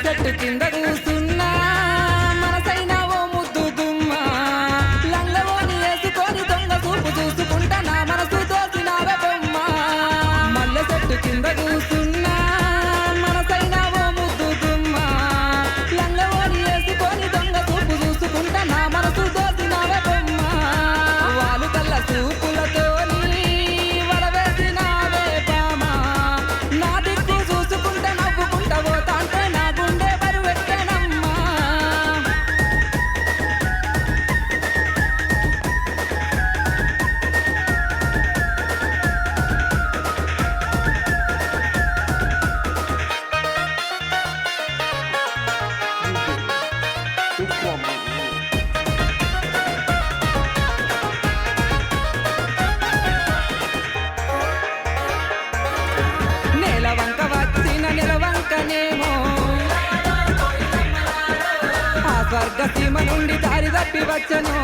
చెట్టు కింద కూసున్నా మనసైన ఓ ముద్దు దుమ్మ లంగవోని వేసుకొని దొంగ చూపు చూసుకుంటా నా మనసు దోసినావే బొమ్మ మల్లె చెట్టు కింద కూసున్నా మనసైన ఓ ముద్దు దుమ్మ లంగవోని వేసుకొని దొంగ చూపు చూసుకుంటా నా మనసు దోసినావే బొమ్మ వాలు కళ్ళ చూపులతోని వలవేసినావే బామ నా దిక్కు చూసుకుంటా నవ్వుకుంటా పోతాంటే నా గుండె బరువెక్కెనమ్మా నెలవంక వచ్చిన నెలవంకనేమో ఆ స్వర్గ సీమ నుండి దారి తప్పి వచ్చను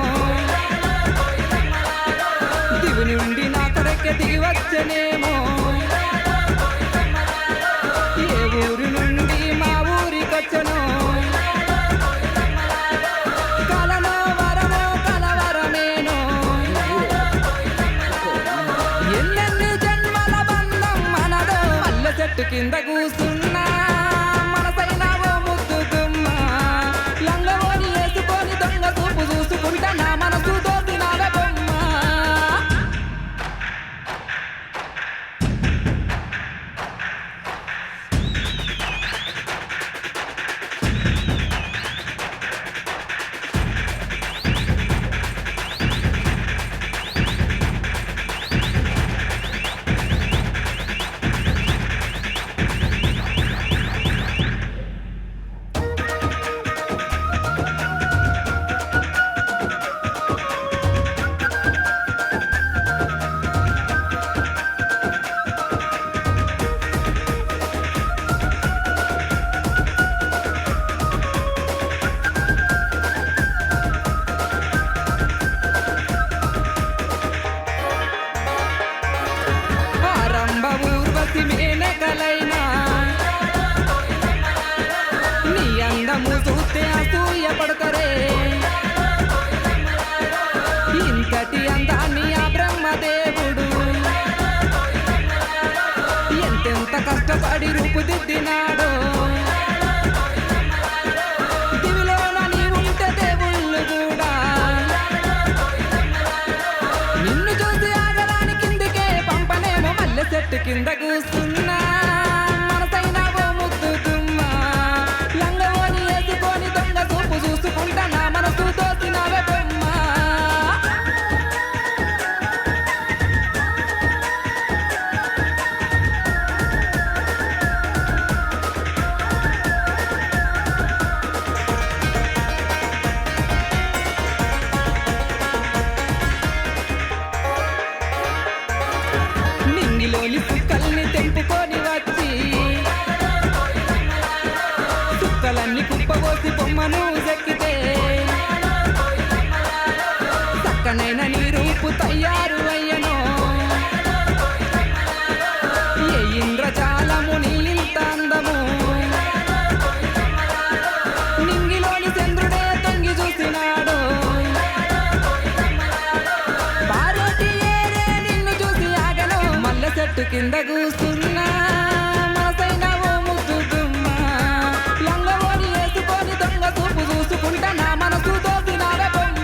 దివి నుండి నా కొరకె దిగి వచ్చనేమో ఏ ఊరు నుండి మా ఊరికొచ్చను కలలో వరమో కలవరమేనో ఎన్నెన్ని జన్మల బంధం మనదో మల్లె చెట్టు కింద కూసున్నా మనసైన ఓ ముద్దు గుమ్మ లంగవోని వేసుకొని దొంగ చూపు చూసుకుంటా నా మనసు దోసినావే బొమ్మ ఆరంభ ఊర్వశి మేనకలైనా నీ అందము చూస్తే అసూయ పడతారే ఇంతటి అందాన్ని ఆ బ్రహ్మదేవుడు ఎంతెంత కష్టపడి రూపుదిద్దినాడో దివిలోన నీ ఉంటే దేవుళ్ళు కూడా నిన్ను చూసి ఆగరాని కిందికే పంపనేమో మల్లె చెట్టు కింద కూసున్నా మనసైన ఓ ముద్దు దుమ్మ లంగవోని వేసుకొని దొంగ చూపు చూసుకుంటా నా మనసు దోసినావే బొమ్మ నింగిలోని సుక్కల్ని తెంపుకొని వచ్చి సుక్కలన్నీ కుప్పబోసి బొమ్మను చెక్కితే చక్కనైన నీ రూపు తయారు అయ్యను ఏ ఇంద్రజాలము నీ ఇంత అందము నింగిలోని చంద్రుడే తొంగి చూసినాడు పార్వతి ఏరే నిన్ను చూసి ఆగను మల్లె చెట్టు కింద కూసున్నా మనసైన ఓ ముద్దు దుమ్మ లంగవోని వేసుకొని దొంగ చూపు చూసుకుంటా నా మనసు దోసినావే బొమ్మ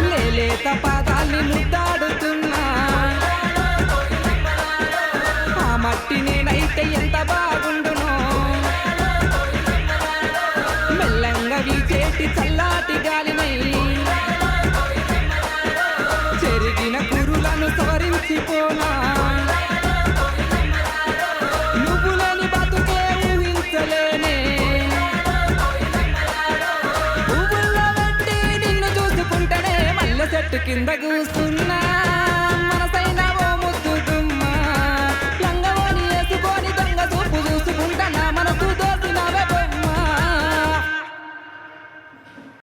లేలేత పాదాల్ని ముద్దాడుతున్నా ఆ మట్టి నేనైతే ఎంత బాగుండునో మెల్లంగా వీచేటి చల్లాటి గాలినై చెరిగిన కురులను సవరించిపోనా నువ్వు లేని బతుకే ఊహించలేనే పువ్వుల్లో పెట్టి నిన్ను చూసుకుంటేనే మల్లె చెట్టు కింద కూసున్నా